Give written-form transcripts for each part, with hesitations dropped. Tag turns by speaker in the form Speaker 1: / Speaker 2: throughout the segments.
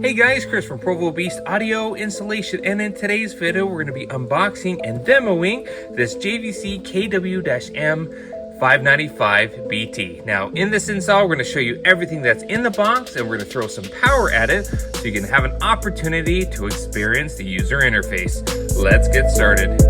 Speaker 1: Hey guys, Chris from Provo Beast Audio Installation, and in today's video we're going to be unboxing and demoing this JVC KW-M595BT. Now in this install we're going to show you everything that's in the box, and we're going to throw some power at it so you can have an opportunity to experience the user interface. Let's get started.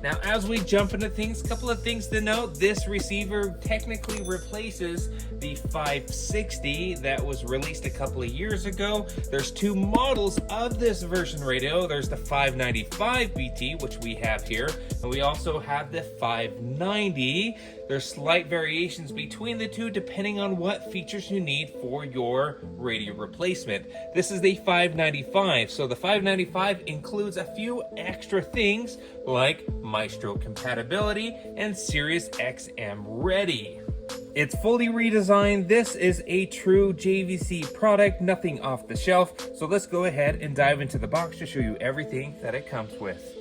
Speaker 1: Now, as we jump into things, a couple of things to note. This receiver technically replaces the 560 that was released a couple of years ago. There's two models of this version radio. There's the 595BT, which we have here, and we also have the 590. There's slight variations between the two depending on what features you need for your radio replacement. This is the 595, so the 595 includes a few extra things like Maestro compatibility and Sirius XM ready. It's fully redesigned. This is a true JVC product, nothing off the shelf. So let's go ahead and dive into the box to show you everything that it comes with.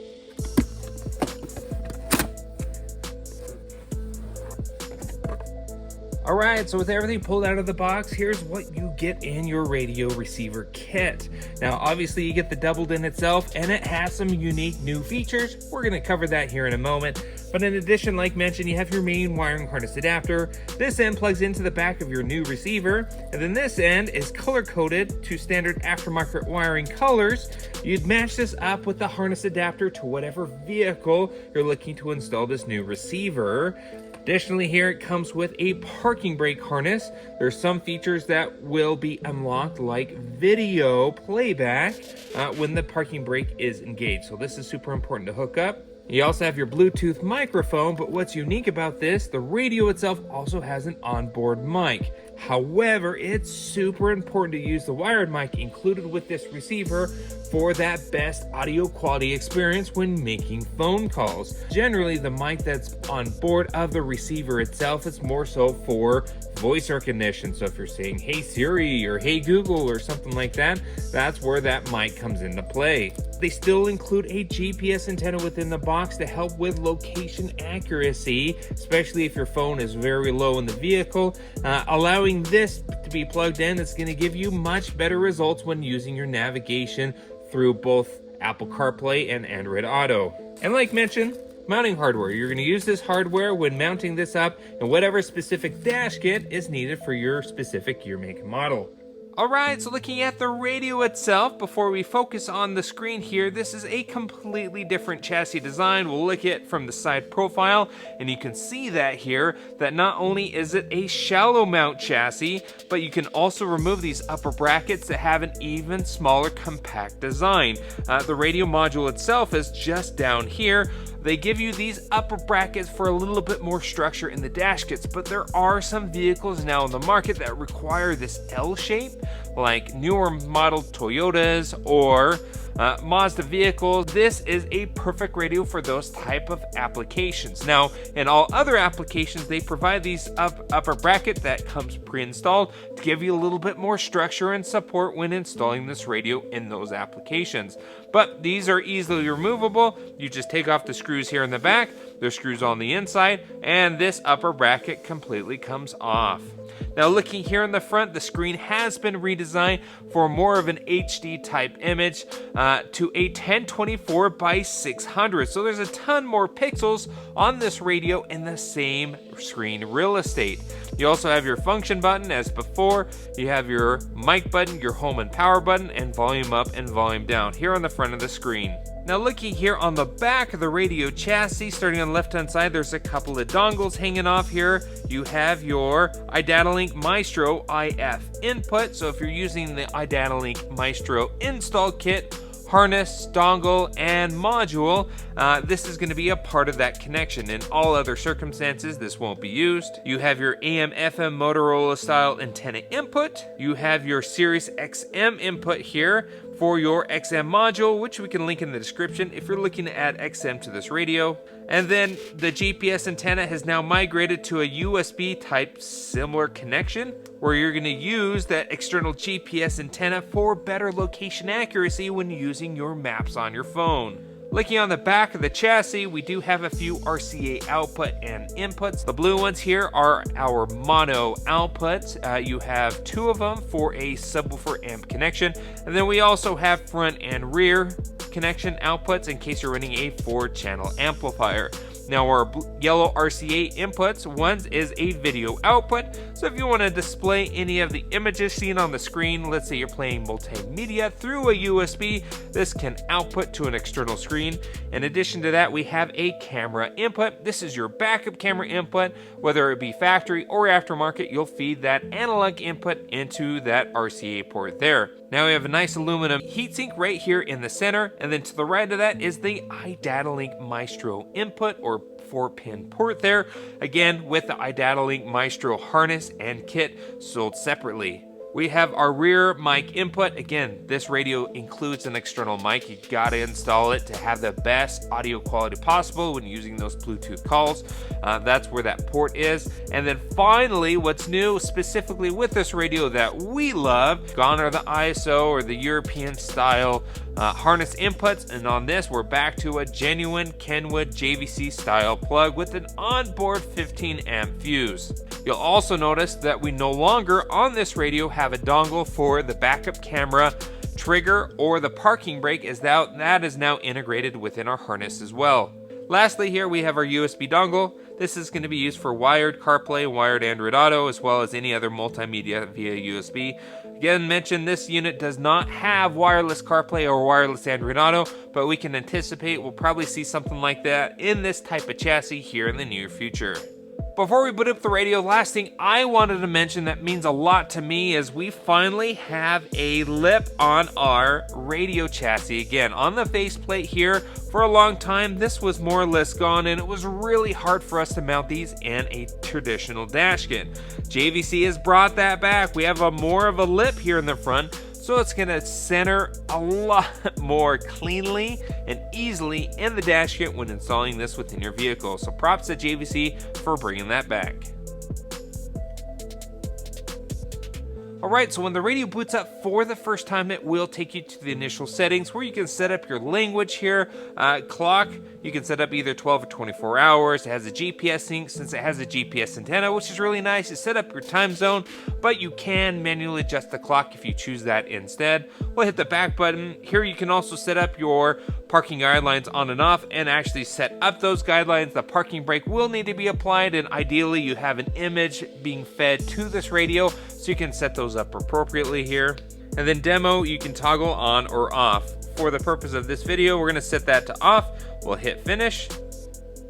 Speaker 1: Alright, so with everything pulled out of the box, here's what you get in your radio receiver kit. Now obviously you get the doubled in itself, and it has some unique new features. We're going to cover that here in a moment. But in addition, like mentioned, you have your main wiring harness adapter. This end plugs into the back of your new receiver, and then this end is color coded to standard aftermarket wiring colors. You'd match this up with the harness adapter to whatever vehicle you're looking to install this new receiver. Additionally, here it comes with a parking brake harness. There's some features that will be unlocked, like video playback when the parking brake is engaged. So this is super important to hook up. You also have your Bluetooth microphone, but what's unique about this, the radio itself also has an onboard mic. However, it's super important to use the wired mic included with this receiver for that best audio quality experience when making phone calls. Generally, the mic that's on board of the receiver itself is more so for voice recognition. So if you're saying, "Hey Siri" or "Hey Google" or something like that, that's where that mic comes into play. They still include a GPS antenna within the box to help with location accuracy, especially if your phone is very low in the vehicle. Allowing this to be plugged in, it's going to give you much better results when using your navigation through both Apple CarPlay and Android Auto. And like mentioned, mounting hardware. You're going to use this hardware when mounting this up in whatever specific dash kit is needed for your specific year, make, and model. Alright, so looking at the radio itself, before we focus on the screen here, this is a completely different chassis design. We'll look at it from the side profile, and you can see that here, that not only is it a shallow mount chassis, but you can also remove these upper brackets that have an even smaller compact design. The radio module itself is just down here. They give you these upper brackets for a little bit more structure in the dash kits, but there are some vehicles now in the market that require this L shape, like newer model Toyotas or Mazda vehicles. This is a perfect radio for those type of applications. Now, in all other applications, they provide these upper bracket that comes pre-installed to give you a little bit more structure and support when installing this radio in those applications. But these are easily removable. You just take off the screws here in the back, there's screws on the inside, and this upper bracket completely comes off. Now looking here in the front, the screen has been redesigned for more of an HD type image to a 1024 by 600. So there's a ton more pixels on this radio in the same screen real estate. You also have your function button as before. You have your mic button, your home and power button, and volume up and volume down here on the front of the screen. Now looking here on the back of the radio chassis, starting on the left hand side, there's a couple of dongles hanging off here. You have your iDataLink Maestro IF input, so if you're using the iDataLink Maestro install kit, harness, dongle, and module, this is going to be a part of that connection. In all other circumstances, this won't be used. You have your AM/FM Motorola style antenna input. You have your Sirius XM input here for your XM module, which we can link in the description if you're looking to add XM to this radio. And then the GPS antenna has now migrated to a USB type similar connection, where you're going to use that external GPS antenna for better location accuracy when using your maps on your phone. Looking on the back of the chassis, we do have a few RCA output and inputs. The blue ones here are our mono outputs. You have 2 of them for a subwoofer amp connection, and then we also have front and rear connection outputs in case you're running a 4-channel amplifier. Now our yellow RCA inputs, one is a video output, so if you want to display any of the images seen on the screen, let's say you're playing multimedia through a USB, this can output to an external screen. In addition to that, we have a camera input. This is your backup camera input, whether it be factory or aftermarket, you'll feed that analog input into that RCA port there. Now we have a nice aluminum heatsink right here in the center, and then to the right of that is the iDataLink Maestro input or 4-pin port there, again with the iDataLink Maestro harness and kit sold separately. We have our rear mic input. Again, this radio includes an external mic. You gotta install it to have the best audio quality possible when using those Bluetooth calls. That's where that port is. And then finally, what's new specifically with this radio that we love, gone are the ISO or the European style harness inputs, and on this we're back to a genuine Kenwood JVC style plug with an onboard 15 amp fuse. You'll also notice that we no longer on this radio have a dongle for the backup camera, trigger, or the parking brake, as that is now integrated within our harness as well. Lastly, here we have our USB dongle. This is going to be used for wired CarPlay, wired Android Auto, as well as any other multimedia via USB. Again, mentioned this unit does not have wireless CarPlay or wireless Android Auto, but we can anticipate we'll probably see something like that in this type of chassis here in the near future. Before we boot up the radio, last thing I wanted to mention that means a lot to me is we finally have a lip on our radio chassis. Again, on the faceplate here, for a long time this was more or less gone, and it was really hard for us to mount these in a traditional dash kit. JVC has brought that back. We have more of a lip here in the front, so it's going to center a lot more cleanly and easily in the dash kit when installing this within your vehicle. So props to JVC for bringing that back. Alright, so when the radio boots up for the first time, it will take you to the initial settings where you can set up your language here. Clock, you can set up either 12 or 24 hours. It has a GPS sync since it has a GPS antenna, which is really nice. You set up your time zone, but you can manually adjust the clock if you choose that instead. We'll hit the back button. Here you can also set up your parking guidelines on and off and actually set up those guidelines. The parking brake will need to be applied, and ideally you have an image being fed to this radio, so you can set those up appropriately here. And then demo, you can toggle on or off. For the purpose of this video, we're gonna set that to off. We'll hit finish,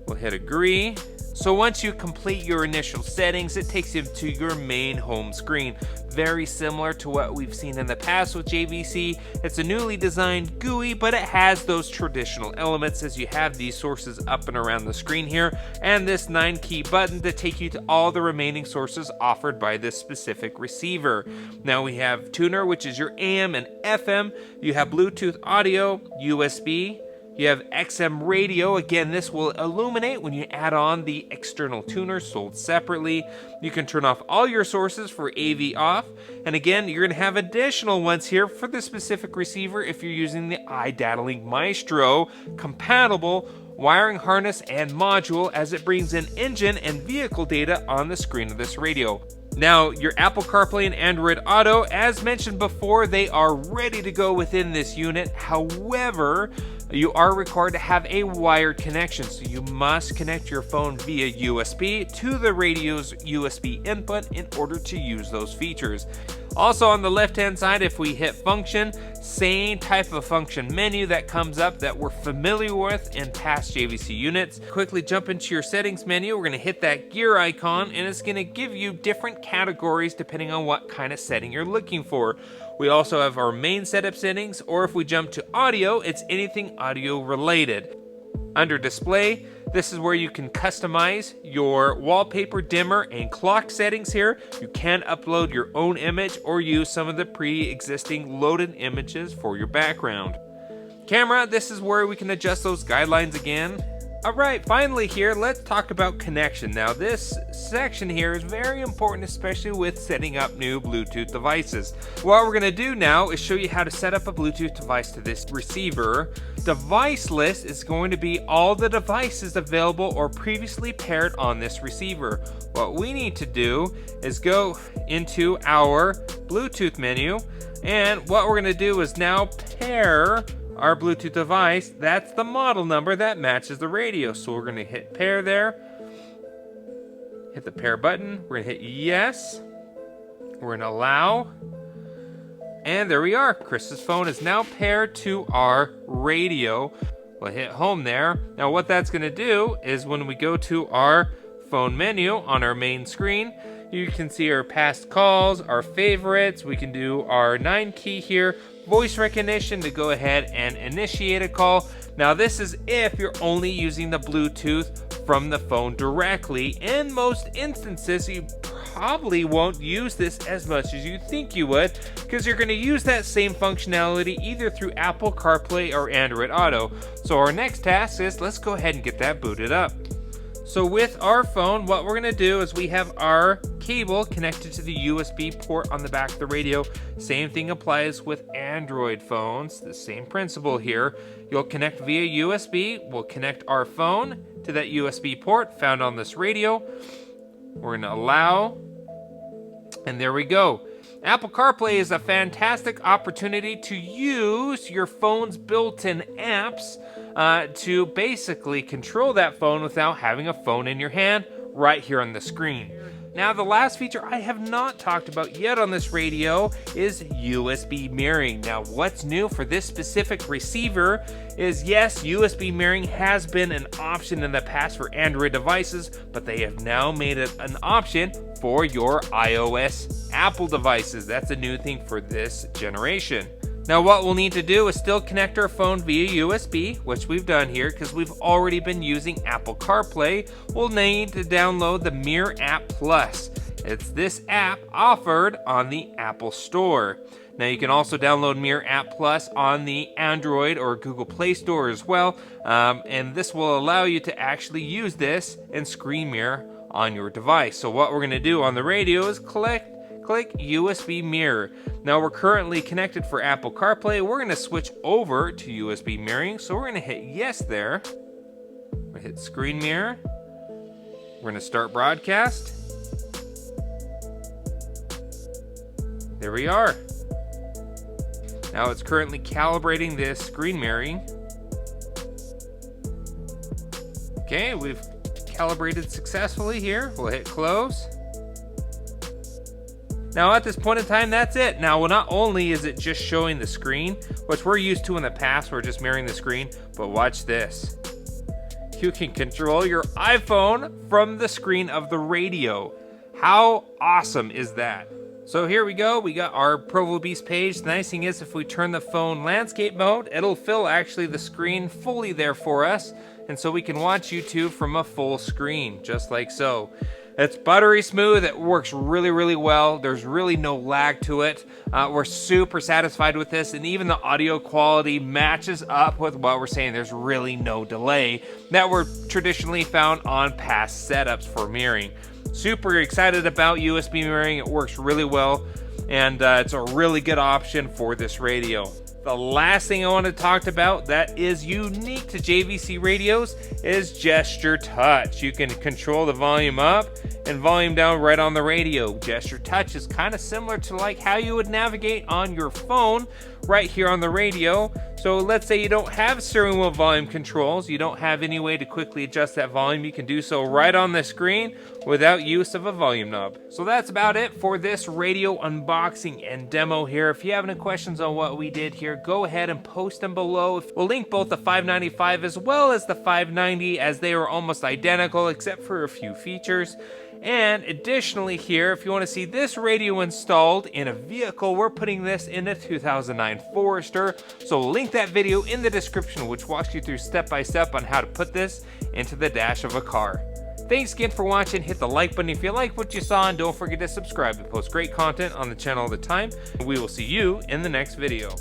Speaker 1: we'll hit agree. So once you complete your initial settings, it takes you to your main home screen. Very similar to what we've seen in the past with JVC. It's a newly designed GUI, but it has those traditional elements as you have these sources up and around the screen here, and this 9-key button to take you to all the remaining sources offered by this specific receiver. Now we have tuner, which is your AM and FM. You have Bluetooth audio, USB. You have XM radio. Again, this will illuminate when you add on the external tuner sold separately. You can turn off all your sources for AV off. And again, you're going to have additional ones here for the specific receiver if you're using the iDataLink Maestro compatible wiring harness and module, as it brings in engine and vehicle data on the screen of this radio. Now, your Apple CarPlay and Android Auto, as mentioned before, they are ready to go within this unit. However, you are required to have a wired connection, so you must connect your phone via USB to the radio's USB input in order to use those features. Also on the left hand side, if we hit function, same type of function menu that comes up that we're familiar with in past JVC units. Quickly jump into your settings menu. We're going to hit that gear icon, and it's going to give you different categories depending on what kind of setting you're looking for. We also have our main setup settings, or if we jump to audio, it's anything audio related. Under display, this is where you can customize your wallpaper, dimmer, and clock settings here. You can upload your own image or use some of the pre-existing loaded images for your background. Camera, this is where we can adjust those guidelines again. Alright, finally here, let's talk about connection. Now this section here is very important, especially with setting up new Bluetooth devices. What we're going to do now is show you how to set up a Bluetooth device to this receiver. device list is going to be all the devices available or previously paired on this receiver. What we need to do is go into our Bluetooth menu, and what we're going to do is now pair our Bluetooth device. That's the model number that matches the radio. So we're going to hit pair there, hit the pair button, we're going to hit yes, we're going to allow, and there we are. Chris's phone is now paired to our radio. We'll hit home there. Now what that's going to do is when we go to our phone menu on our main screen, you can see our past calls, our favorites. We can do our 9 key here, voice recognition to go ahead and initiate a call. Now this is if you're only using the Bluetooth from the phone directly. In most instances, you probably won't use this as much as you think you would, because you're going to use that same functionality either through Apple CarPlay or Android Auto. So our next task is, let's go ahead and get that booted up. So with our phone, what we're going to do is we have our cable connected to the USB port on the back of the radio. Same thing applies with Android phones. The same principle here. You'll connect via USB. We'll connect our phone to that USB port found on this radio. We're going to allow, and there we go. Apple CarPlay is a fantastic opportunity to use your phone's built-in apps to basically control that phone without having a phone in your hand right here on the screen. Now, the last feature I have not talked about yet on this radio is USB mirroring. Now, what's new for this specific receiver is, yes, USB mirroring has been an option in the past for Android devices, but they have now made it an option for your iOS Apple devices. That's a new thing for this generation. Now what we'll need to do is still connect our phone via USB, which we've done here because we've already been using Apple CarPlay. We'll need to download the Mirror App Plus. It's this app offered on the Apple Store. Now you can also download Mirror App Plus on the Android or Google Play Store as well, and this will allow you to actually use this and screen mirror on your device. So what we're going to do on the radio is click USB mirror. Now we're currently connected for Apple CarPlay. We're going to switch over to USB mirroring. So we're going to hit yes there. We're going to hit screen mirror. We're going to start broadcast. There we are. Now it's currently calibrating this screen mirroring. Okay, we've calibrated successfully here. We'll hit close. Now at this point in time, that's it. Now not only is it just showing the screen, which we're used to in the past, we're just mirroring the screen, but watch this. You can control your iPhone from the screen of the radio. How awesome is that? So here we go, we got our Provo Beast page. The nice thing is if we turn the phone landscape mode, it'll fill actually the screen fully there for us. And so we can watch YouTube from a full screen, just like so. It's buttery smooth, it works really, really well. There's really no lag to it. We're super satisfied with this, and even the audio quality matches up with what we're saying. There's really no delay that were traditionally found on past setups for mirroring. Super excited about USB mirroring. It works really well, and it's a really good option for this radio. The last thing I want to talk about that is unique to JVC radios is gesture touch. You can control the volume up and volume down right on the radio. Gesture touch is kind of similar to like how you would navigate on your phone right here on the radio. So let's say you don't have steering wheel volume controls, you don't have any way to quickly adjust that volume, you can do so right on the screen without use of a volume knob. So that's about it for this radio unboxing and demo here. If you have any questions on what we did here, go ahead and post them below. We'll link both the 595 as well as the 590, as they are almost identical except for a few features. And additionally here, if you want to see this radio installed in a vehicle, we're putting this in a 2009 Forester. So we'll link that video in the description, which walks you through step by step on how to put this into the dash of a car. Thanks again for watching. Hit the like button if you like what you saw, and don't forget to subscribe. We post great content on the channel all the time. We will see you in the next video.